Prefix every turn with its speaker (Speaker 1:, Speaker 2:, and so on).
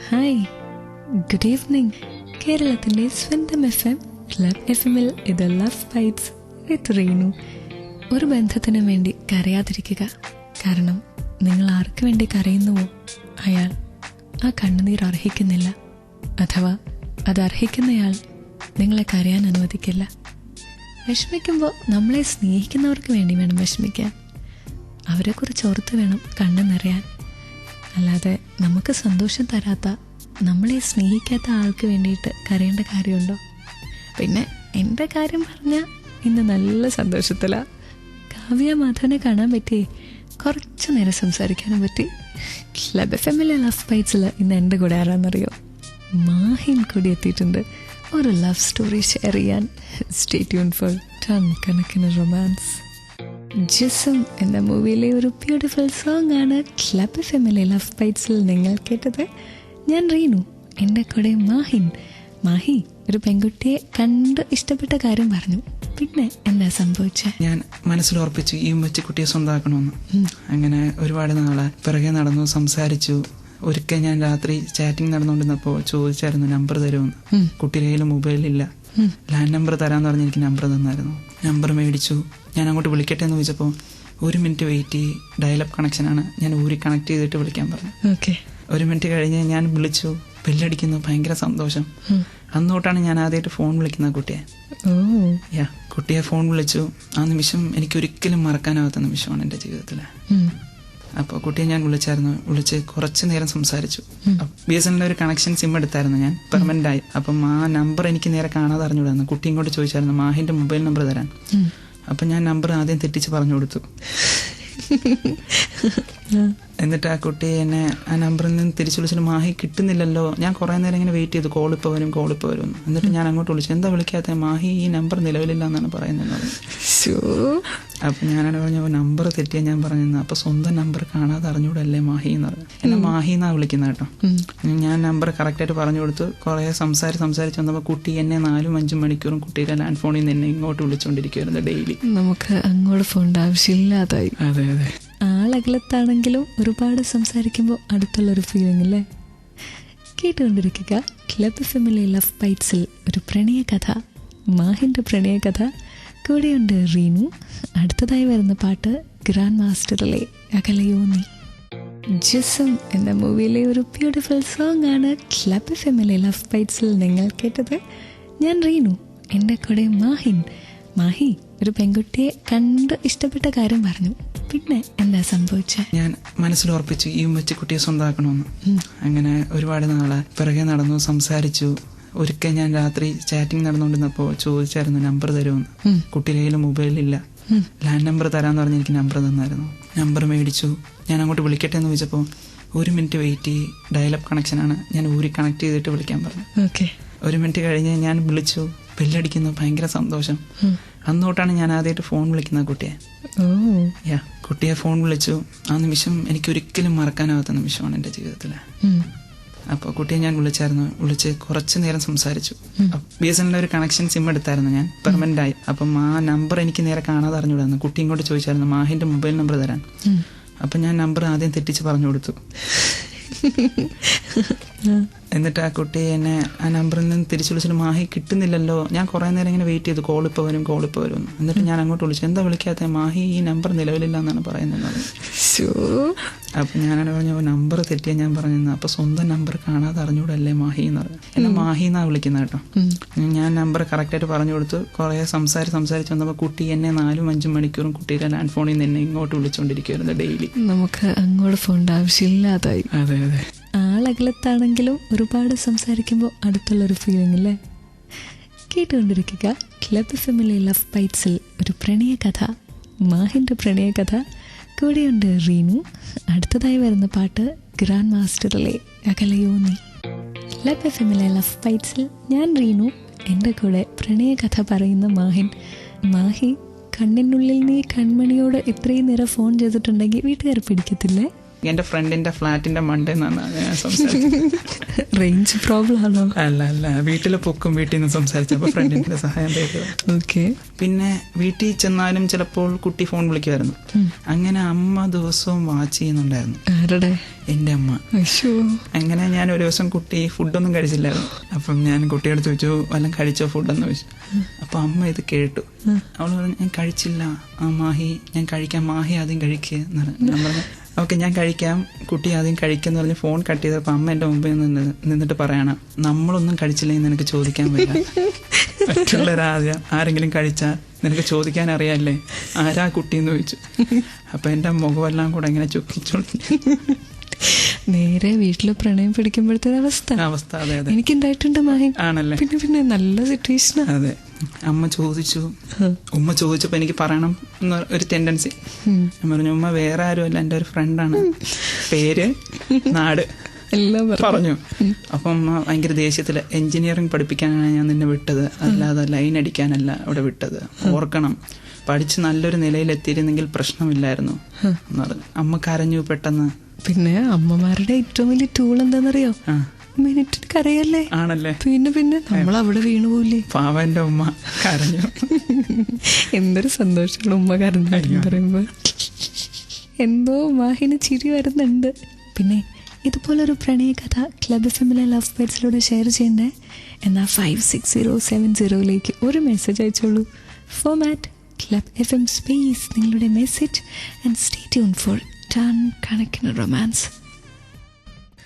Speaker 1: Hi, good evening. കേരളത്തിൻ്റെ സ്വന്തം FM club FM-ൽ ഇത് ലവ് ബൈറ്റ്സ് വിത്ത് റീനു. ഒരു ബന്ധത്തിനു വേണ്ടി കരയാതിരിക്കുക. കാരണം നിങ്ങൾ ആർക്ക് വേണ്ടി കരയുന്നുവോ അയാൾ ആ കണ്ണുനീർ അർഹിക്കുന്നില്ല. അഥവാ അത് അർഹിക്കുന്നയാൾ നിങ്ങളെ കരയാൻ അനുവദിക്കില്ല. വിഷമിക്കുമ്പോൾ നമ്മളെ സ്നേഹിക്കുന്നവർക്ക് വേണ്ടി വേണം വിഷമിക്കാൻ. അവരെക്കുറിച്ച് ഓർത്ത് വേണം കണ്ണു നിറയാൻ. അല്ലാതെ നമുക്ക് സന്തോഷം തരാത്ത, നമ്മളെ സ്നേഹിക്കാത്ത ആൾക്ക് വേണ്ടിയിട്ട് കരയേണ്ട കാര്യമുണ്ടോ? പിന്നെ എൻ്റെ കാര്യം പറഞ്ഞാൽ ഇന്ന് നല്ല സന്തോഷത്തിലാണ്. കാവ്യ മാധവനെ കാണാൻ പറ്റി, കുറച്ച് നേരം സംസാരിക്കാനും പറ്റി. ക്ലബ് FM-ലെ ലവ് ബൈറ്റ്സിൽ ഇന്ന് എൻ്റെ കൂടെ ആരാന്നറിയോ? മാഹിൻ കൂടി എത്തിയിട്ടുണ്ട് ഒരു ലവ് സ്റ്റോറി ഷെയർ ചെയ്യാൻ. സ്റ്റേ ട്യൂൺ ഫോർ ടൺ കണക്കിന് റൊമാൻസ്. ജിസം എന്ന മൂവിയിലെ ഒരു ബ്യൂട്ടിഫുൾ സോങ് ആണ് ക്ലബ് FM-ലെ ലവ് ബൈറ്റ്സിൽ നിങ്ങൾ കേട്ടത്. ഞാൻ റീനു, എൻ്റെ കൂടെ മാഹിൻ. മാഹി ഒരു പെൺകുട്ടിയെ കണ്ട് ഇഷ്ടപ്പെട്ട കാര്യം പറഞ്ഞു. പിന്നെ എന്താ സംഭവിച്ചത്?
Speaker 2: ഞാൻ മനസ്സിൽ ഉറപ്പിച്ചു ഈ ഉമ്മച്ചിക്കുട്ടിയെ സ്വന്തമാക്കണമെന്ന്. അങ്ങനെ ഒരുപാട് നാളെ പിറകെ നടന്നു, സംസാരിച്ചു. ഒരിക്കൽ ഞാൻ രാത്രി ചാറ്റിംഗ് നടന്നുകൊണ്ടിരുന്നപ്പോൾ ചോദിച്ചായിരുന്നു നമ്പർ തരുമെന്ന്. കുട്ടിയുടെ കയ്യിൽ മൊബൈലില്ല. ലാൻഡ് നമ്പർ തരാമെന്ന് പറഞ്ഞ് എനിക്ക് നമ്പർ തന്നായിരുന്നു. നമ്പർ മേടിച്ചു. ഞാൻ അങ്ങോട്ട് വിളിക്കട്ടെ എന്ന് ചോദിച്ചപ്പോൾ 1 മിനിറ്റ് വെയിറ്റ് ചെയ്യ്, ഡയലപ്പ് കണക്ഷനാണ്, ഞാൻ ഊരി കണക്ട് ചെയ്തിട്ട് വിളിക്കാൻ പറഞ്ഞു. 1 മിനിറ്റ് കഴിഞ്ഞ് ഞാൻ വിളിച്ചു. ബെല്ലടിക്കുന്നു, ഭയങ്കര സന്തോഷം. അന്നോട്ടാണ് ഞാൻ ആദ്യമായിട്ട് ഫോൺ വിളിക്കുന്ന കുട്ടിയെ. കുട്ടിയെ ഫോൺ വിളിച്ചു. ആ നിമിഷം എനിക്ക് ഒരിക്കലും മറക്കാനാവാത്ത നിമിഷമാണ് എൻ്റെ ജീവിതത്തിൽ. അപ്പോൾ കുട്ടിയെ ഞാൻ വിളിച്ച് കുറച്ച് നേരം സംസാരിച്ചു. BSNL ഒരു കണക്ഷൻ സിം എടുത്തായിരുന്നു ഞാൻ, പെർമനന്റ് ആയി. അപ്പം ആ നമ്പർ എനിക്ക് നേരെ കാണാതെ അറിഞ്ഞുകൂടായിരുന്നു. കുട്ടി ഇങ്ങോട്ട് ചോദിച്ചായിരുന്നു മാഹിന്റെ മൊബൈൽ നമ്പർ തരാൻ. അപ്പം ഞാൻ നമ്പർ ആദ്യം തെറ്റിച്ച് പറഞ്ഞു കൊടുത്തു. എന്നിട്ട് ആ കുട്ടി എന്നെ ആ നമ്പറിൽ നിന്ന് തിരിച്ചു വിളിച്ചിട്ട് മാഹി കിട്ടുന്നില്ലല്ലോ. ഞാൻ കുറേ നേരം ഇങ്ങനെ വെയിറ്റ് ചെയ്തു, കോൾ ഇപ്പോൾ വരും. എന്നിട്ട് ഞാൻ അങ്ങോട്ട് വിളിച്ചു, എന്താ വിളിക്കാത്ത? മാഹി ഈ നമ്പർ നിലവിലില്ല എന്നാണ് പറയുന്നത്. അപ്പം ഞാനാണ് പറഞ്ഞു നമ്പർ തെറ്റിയാ ഞാൻ പറഞ്ഞത്. അപ്പൊ സ്വന്തം നമ്പർ കാണാതെ അറിഞ്ഞൂടല്ലേ മാഹി എന്ന് പറഞ്ഞു. എന്നെ മാഹി എന്നാ വിളിക്കുന്നത് കേട്ടോ. ഞാൻ നമ്പർ കറക്റ്റായിട്ട് പറഞ്ഞു കൊടുത്തു. കുറേ സംസാരിച്ച് വന്നപ്പോൾ കുട്ടി എന്നെ 4-5 മണിക്കൂറും കുട്ടിയുടെ ലാൻഡ് ഫോണിൽ നിന്ന് എന്നെ ഇങ്ങോട്ട് വിളിച്ചുകൊണ്ടിരിക്കുവായിരുന്നു ഡെയിലി.
Speaker 1: നമുക്ക് അങ്ങോട്ട് ഫോണിന്റെ ആവശ്യമില്ലാതായി.
Speaker 2: അതെ അതെ,
Speaker 1: ആളകലത്താണെങ്കിലും ഒരുപാട് സംസാരിക്കുമ്പോൾ അടുത്തുള്ളൊരു ഫീലിംഗ് അല്ലേ? കേട്ടുകൊണ്ടിരിക്കുക ക്ലബ് FM-ലെ ലവ് ബൈറ്റ്സിൽ ഒരു പ്രണയകഥ, മാഹിന്റെ പ്രണയകഥ. കൂടെയുണ്ട് റീനു. അടുത്തതായി വരുന്ന പാട്ട് ഗ്രാൻഡ് മാസ്റ്ററിലെ അകലയോ നീ. ജിസം എന്ന മൂവിയിലെ ഒരു ബ്യൂട്ടിഫുൾ സോങ് ആണ് ക്ലബ് FM-ലെ ലവ് ബൈറ്റ്സിൽ നിങ്ങൾ കേട്ടത്. ഞാൻ റീനു, എൻ്റെ കൂടെ മാഹിൻ. മാഹി ഒരു പെൺകുട്ടിയെ കണ്ട് ഇഷ്ടപ്പെട്ട കാര്യം പറഞ്ഞു. പിന്നെ എന്താ സംഭവിച്ചത്?
Speaker 2: ഞാൻ മനസ്സിൽ ഉറപ്പിച്ചു ഈ ഉമ്മച്ചിക്കുട്ടിയെ സ്വന്തമാക്കണമെന്ന്. അങ്ങനെ ഒരുപാട് നാളെ പിറകെ നടന്നു, സംസാരിച്ചു. ഒരിക്കൽ ഞാൻ രാത്രി ചാറ്റിംഗ് നടന്നുകൊണ്ടിരുന്നപ്പോൾ ചോദിച്ചായിരുന്നു നമ്പർ തരുമെന്ന്. കുട്ടിയുടെ കയ്യിൽ മൊബൈലില്ല. ലാൻഡ് നമ്പർ തരാമെന്ന് പറഞ്ഞ് എനിക്ക് നമ്പർ തന്നായിരുന്നു. നമ്പർ മേടിച്ചു. ഞാൻ അങ്ങോട്ട് വിളിക്കട്ടെ എന്ന് ചോദിച്ചപ്പോൾ 1 മിനിറ്റ് വെയിറ്റ് ചെയ്യ്, ഡയലപ്പ് കണക്ഷനാണ്, ഞാൻ ഊരി കണക്ട് ചെയ്തിട്ട് വിളിക്കാൻ പറഞ്ഞു. 1 മിനിറ്റ് കഴിഞ്ഞ് ഞാൻ വിളിച്ചു. ബെല്ലടിക്കുന്നു, ഭയങ്കര സന്തോഷം. അന്നോട്ടാണ് ഞാൻ ആദ്യമായിട്ട് ഫോൺ വിളിക്കുന്ന കുട്ടിയെ. കുട്ടിയെ ഫോൺ വിളിച്ചു. ആ നിമിഷം എനിക്ക് ഒരിക്കലും മറക്കാനാവാത്ത നിമിഷമാണ് എൻ്റെ ജീവിതത്തിൽ. അപ്പോൾ കുട്ടിയെ ഞാൻ വിളിച്ച് കുറച്ച് നേരം സംസാരിച്ചു. BSNL ഒരു കണക്ഷൻ സിം എടുത്തായിരുന്നു ഞാൻ, പെർമനന്റ് ആയി. അപ്പം ആ നമ്പർ എനിക്ക് നേരെ കാണാതെ അറിഞ്ഞുകൂടായിരുന്നു. കുട്ടി ഇങ്ങോട്ട് ചോദിച്ചായിരുന്നു മാഹിന്റെ മൊബൈൽ നമ്പർ തരാൻ. അപ്പം ഞാൻ നമ്പർ ആദ്യം തെറ്റിച്ച് പറഞ്ഞു കൊടുത്തു. എന്നിട്ട് ആ കുട്ടി എന്നെ ആ നമ്പറിൽ നിന്ന് തിരിച്ചു വിളിച്ചിട്ട് മാഹി കിട്ടുന്നില്ലല്ലോ. ഞാൻ കുറേ നേരം ഇങ്ങനെ വെയിറ്റ് ചെയ്തു, കോൾ ഇപ്പോൾ വരും. എന്നിട്ട് ഞാൻ അങ്ങോട്ട് വിളിച്ചു, എന്താ വിളിക്കാത്ത? മാഹി ഈ നമ്പർ നിലവിലില്ല എന്നാണ് പറയുന്നത്. അപ്പം ഞാനാണ് പറഞ്ഞു നമ്പർ തെറ്റിയാ ഞാൻ പറഞ്ഞത്. അപ്പൊ സ്വന്തം നമ്പർ കാണാതെ അറിഞ്ഞൂടല്ലേ മാഹി എന്ന് പറഞ്ഞു. എന്നെ മാഹി എന്നാ വിളിക്കുന്നത് കേട്ടോ. ഞാൻ നമ്പർ കറക്റ്റായിട്ട് പറഞ്ഞു കൊടുത്തു. കുറേ സംസാരിച്ച് വന്നപ്പോൾ കുട്ടി എന്നെ 4-5 മണിക്കൂറും കുട്ടിയുടെ ലാൻഡ് ഫോണിൽ നിന്ന് എന്നെ ഇങ്ങോട്ട് വിളിച്ചുകൊണ്ടിരിക്കുവായിരുന്നു ഡെയിലി.
Speaker 1: നമുക്ക് അങ്ങോട്ട് ഫോണിന്റെ ആവശ്യമില്ലാതായി.
Speaker 2: അതെ അതെ,
Speaker 1: ആളകലത്താണെങ്കിലും ഒരുപാട് സംസാരിക്കുമ്പോൾ അടുത്തുള്ളൊരു ഫീലിംഗ് അല്ലേ? കേട്ടുകൊണ്ടിരിക്കുക ക്ലബ് FM-ലെ ലവ് ബൈറ്റ്സിൽ ഒരു പ്രണയകഥ, മാഹിന്റെ പ്രണയകഥ. കൂടെയുണ്ട് റീനു. അടുത്തതായി വരുന്ന പാട്ട് ഗ്രാൻഡ് മാസ്റ്ററിലെ അകലയോ നീ. ക്ലബ് FM-ലെ ലവ് ബൈറ്റ്സിൽ ഞാൻ റീനു, എൻ്റെ കൂടെ പ്രണയകഥ പറയുന്ന മാഹിൻ. മാഹി, കണ്ണിനുള്ളിൽ നീ കൺമണിയോട് ഇത്രയും നേരം ഫോൺ ചെയ്തിട്ടുണ്ടെങ്കിൽ വീട്ടുകാർ പിടിക്കത്തില്ലേ?
Speaker 2: എന്റെ ഫ്രണ്ടിന്റെ ഫ്ലാറ്റിന്റെ മണ്ടെന്നാണ് ഞാൻ സംസാരിച്ചത്.
Speaker 1: റേഞ്ച് പ്രോബ്ലം ആണോ?
Speaker 2: അല്ല, വീട്ടിലെ പൊക്കും വീട്ടിൽ നിന്ന് സംസാരിച്ചപ്പോൾ ഫ്രണ്ടിന്റെ സഹായം തേക്കുക. പിന്നെ വീട്ടിൽ ചെന്നാലും ചിലപ്പോൾ കുട്ടി ഫോൺ വിളിക്കുമായിരുന്നു. അങ്ങനെ അമ്മ ദിവസവും വാച്ച് ചെയ്യുന്നുണ്ടായിരുന്നു. എൻ്റെ അമ്മ.
Speaker 1: അയ്യോ.
Speaker 2: അങ്ങനെ ഞാൻ ഒരു ദിവസം കുട്ടി ഫുഡൊന്നും കഴിച്ചില്ലായിരുന്നു. അപ്പം ഞാൻ കുട്ടിയോട് ചോദിച്ചു വല്ലതും കഴിച്ചോ ഫുഡെന്ന് ചോദിച്ചു. അപ്പം അമ്മ ഇത് കേട്ടു. അവൾ പറഞ്ഞു ഞാൻ കഴിച്ചില്ല മാഹി, ഞാൻ കഴിക്കാം, മാഹി ആദ്യം കഴിക്കുക എന്ന് പറഞ്ഞു. ഞാൻ പറഞ്ഞു ഓക്കെ ഞാൻ കഴിക്കാം, കുട്ടി ആദ്യം കഴിക്കാന്ന് പറഞ്ഞ് ഫോൺ കട്ട് ചെയ്തപ്പോൾ അമ്മ എൻ്റെ മുമ്പിൽ നിന്നിട്ട് പറയണം, നമ്മളൊന്നും കഴിച്ചില്ലെങ്കിൽ നിനക്ക് ചോദിക്കാൻ പറ്റില്ല, മറ്റുള്ളവരാദ്യം ആരെങ്കിലും കഴിച്ചാൽ നിനക്ക് ചോദിക്കാൻ അറിയാല്ലേ ആരാ കുട്ടിയെന്ന് ചോദിച്ചു. അപ്പം എൻ്റെ മുഖമെല്ലാം കൂടെ ഇങ്ങനെ ചുക്കിച്ചോളി.
Speaker 1: നേരെ വീട്ടില് പ്രണയം പിടിക്കുമ്പോഴത്തെ അവസ്ഥ
Speaker 2: അതെ അതെ
Speaker 1: എനിക്കുണ്ടായിട്ടുണ്ട് മാഹി.
Speaker 2: ആണല്ലേ?
Speaker 1: പിന്നെ നല്ല സിറ്റുവേഷൻ.
Speaker 2: അതെ. അമ്മ ചോദിച്ചു, ഉമ്മ ചോദിച്ചപ്പോ എനിക്ക് പറയണം എന്ന ഒരു ടെൻഡൻസി. ഞാൻ പറഞ്ഞു ഉമ്മ വേറെ ആരുമല്ല, എൻ്റെ ഒരു ഫ്രണ്ടാണ്, പേര് നാട്
Speaker 1: എല്ലാം
Speaker 2: പറഞ്ഞു. അപ്പം അമ്മ ഭയങ്കര ദേഷ്യത്തില്, എഞ്ചിനീയറിംഗ് പഠിപ്പിക്കാനാണ് ഞാൻ നിന്നെ വിട്ടത്, അല്ലാതെ ലൈൻ അടിക്കാനല്ല അവിടെ വിട്ടത്, ഓർക്കണം, പഠിച്ച് നല്ലൊരു നിലയിൽ എത്തിയിരുന്നെങ്കിൽ പ്രശ്നമില്ലായിരുന്നു എന്ന് പറഞ്ഞു. അമ്മ കരഞ്ഞു പെട്ടെന്ന്.
Speaker 1: പിന്നെ അമ്മമാരുടെ ഏറ്റവും വലിയ ടൂൾ എന്താണെന്നറിയോ? മിനിറ്റിന് കരയല്ലേ?
Speaker 2: ആണല്ലേ?
Speaker 1: പിന്നെ നമ്മൾ അവിടെ വീണുപോയില്ലേ?
Speaker 2: പാവന്റെ ഉമ്മ കരഞ്ഞു.
Speaker 1: എന്തൊരു സന്തോഷമാണ് ഉമ്മ കരഞ്ഞു പറയുമ്പോ. എന്തോ മാഹിന് ചിരി വരുന്നുണ്ട്. പിന്നെ ഇതുപോലൊരു പ്രണയകഥ ക്ലബ് എഫ്എമ്മിലെ ലവ് ബൈറ്റ്സിലൂടെ ഷെയർ ചെയ്യണ്ടേ? എന്നാൽ 56070 ഒരു മെസ്സേജ് അയച്ചോളൂ. ഫോർമാറ്റ് ക്ലബ് FM സ്പേസ് നിങ്ങളുടെ message and stay tune for ton കണക്കിന് റൊമാൻസ്.